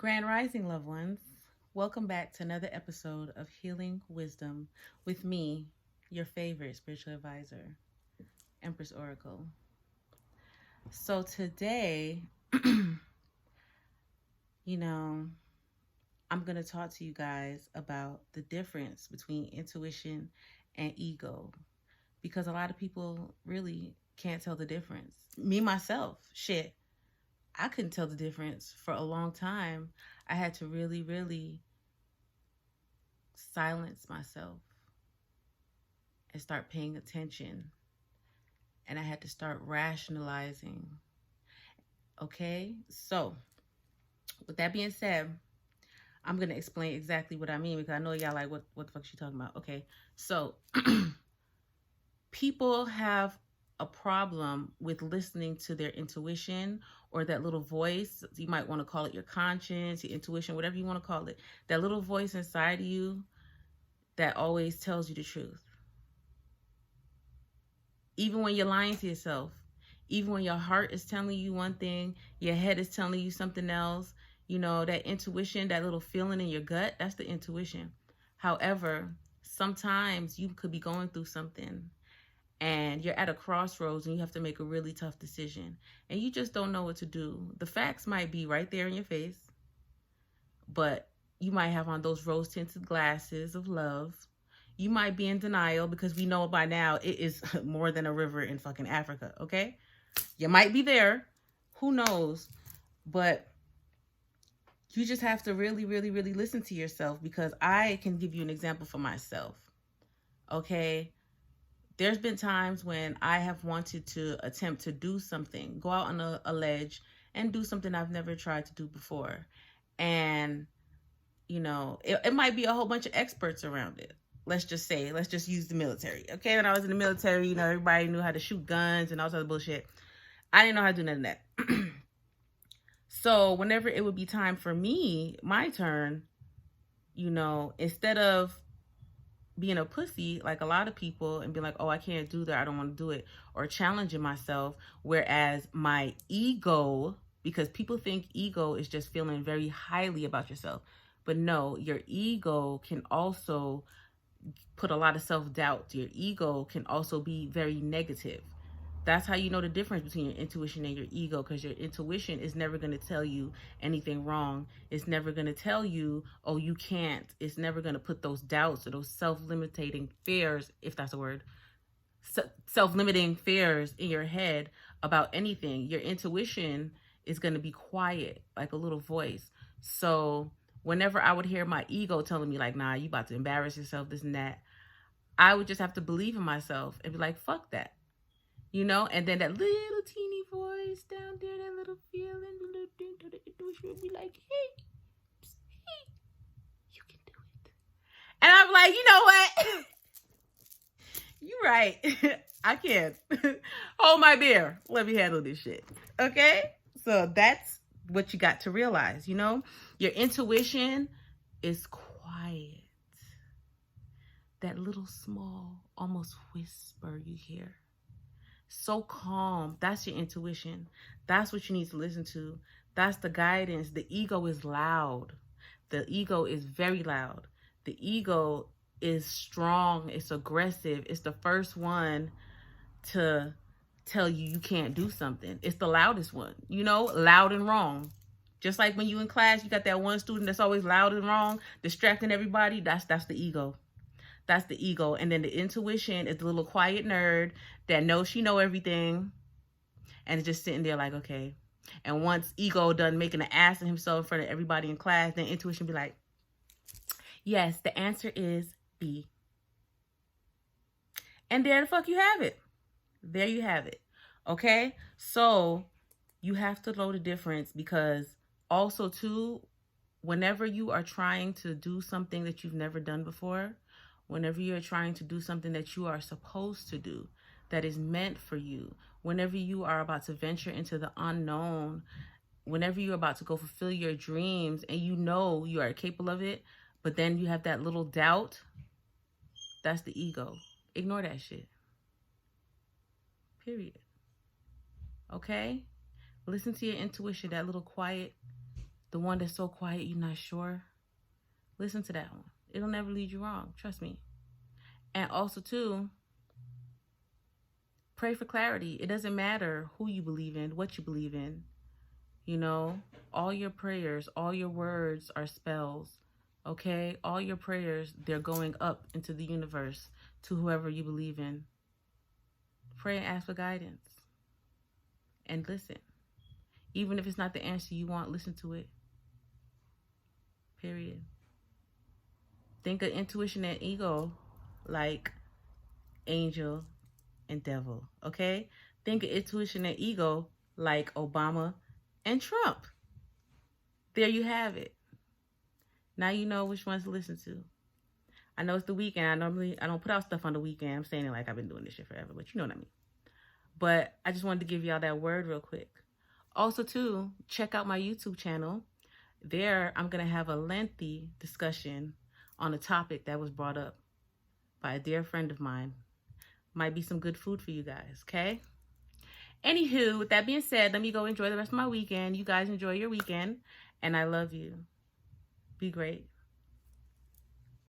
Grand Rising, loved ones. Welcome back to another episode of Healing Wisdom with me, your favorite spiritual advisor, Empress Oracle. So today, you know, I'm going to talk to you guys about the difference between intuition and ego because a lot of people really can't tell the difference. Me, myself, shit, I couldn't tell the difference for a long time. I had to really silence myself and start paying attention. And I had to start rationalizing. Okay? So, with that being said, I'm going to explain exactly what I mean because I know y'all like, what the fuck she talking about? Okay. So, people have a problem with listening to their intuition or that little voice. You might want to call it your conscience, your intuition, whatever you want to call it. That little voice inside of you that always tells you the truth. Even when you're lying to yourself, even when your heart is telling you one thing, your head is telling you something else, that intuition, that little feeling in your gut, that's the intuition. However, sometimes you could be going through something and you're at a crossroads and you have to make a really tough decision and you just don't know what to do. The facts might be right there in your face, but you might have on those rose-tinted glasses of love. You might be in denial because we know by now it is more than a river in fucking Africa, okay? You might be there. Who knows? But you just have to really listen to yourself because I can give you an example for myself, okay? There's been times when I have wanted to attempt to do something, go out on a ledge and do something I've never tried to do before. And, it might be a whole bunch of experts around it. Let's just use the military. Okay, when I was in the military, everybody knew how to shoot guns and all sorts of bullshit. I didn't know how to do none of that. So whenever it would be time for me, my turn, instead of being a pussy like a lot of people and being like, oh, I can't do that, I don't want to do it, or challenging myself, whereas my ego, because people think ego is just feeling very highly about yourself, but no, your ego can also put a lot of self-doubt. Your ego can also be very negative. That's how you know the difference between your intuition and your ego, because your intuition is never going to tell you anything wrong. It's never going to tell you, oh, you can't. It's never going to put those doubts or those self-limiting fears, if that's a word, self-limiting fears in your head about anything. Your intuition is going to be quiet, like a little voice. So whenever I would hear my ego telling me like, nah, you about to embarrass yourself, this and that, I would just have to believe in myself and be like, fuck that. And then that little teeny voice down there, that little feeling, the little thing to the intuition would be like, hey, you can do it. And I'm like, you know what? You're right. I can't. Hold my beer. Let me handle this shit. Okay? So that's what you got to realize, Your intuition is quiet. That little small, almost whisper you hear. So calm. That's your intuition. That's what you need to listen to. That's the guidance. The ego is loud. The ego is very loud. The ego is strong. It's aggressive. It's the first one to tell you can't do something. It's the loudest one, loud and wrong. Just like when you in class, you got that one student that's always loud and wrong, distracting everybody. That's the ego. That's the ego. And then the intuition is the little quiet nerd that knows she know everything and is just sitting there like, okay. And once ego done making an ass of himself in front of everybody in class, then intuition be like, yes, the answer is B. And there the fuck you have it. There you have it. Okay? So you have to know the difference, because also too, whenever you are trying to do something that you've never done before, whenever you're trying to do something that you are supposed to do, that is meant for you, whenever you are about to venture into the unknown, whenever you're about to go fulfill your dreams and you know you are capable of it, but then you have that little doubt, that's the ego. Ignore that shit. Period. Okay? Listen to your intuition, that little quiet The one that's so quiet you're not sure. Listen to that one. It'll never lead you wrong. Trust me. And also, too, pray for clarity. It doesn't matter who you believe in, what you believe in. You know, all your prayers, all your words are spells. Okay? All your prayers, they're going up into the universe to whoever you believe in. Pray and ask for guidance. And listen. Even if it's not the answer you want, listen to it. Period. Think of intuition and ego like angel and devil, okay? Think of intuition and ego like Obama and Trump. There you have it. Now you know which ones to listen to. I know it's the weekend. I don't put out stuff on the weekend. I'm saying it like I've been doing this shit forever, but you know what I mean. But I just wanted to give y'all that word real quick. Also, too, check out my YouTube channel. There, I'm going to have a lengthy discussion on a topic that was brought up by a dear friend of mine. Might be some good food for you guys, okay? Anywho, with that being said, let me go enjoy the rest of my weekend. You guys enjoy your weekend, and I love you. Be great.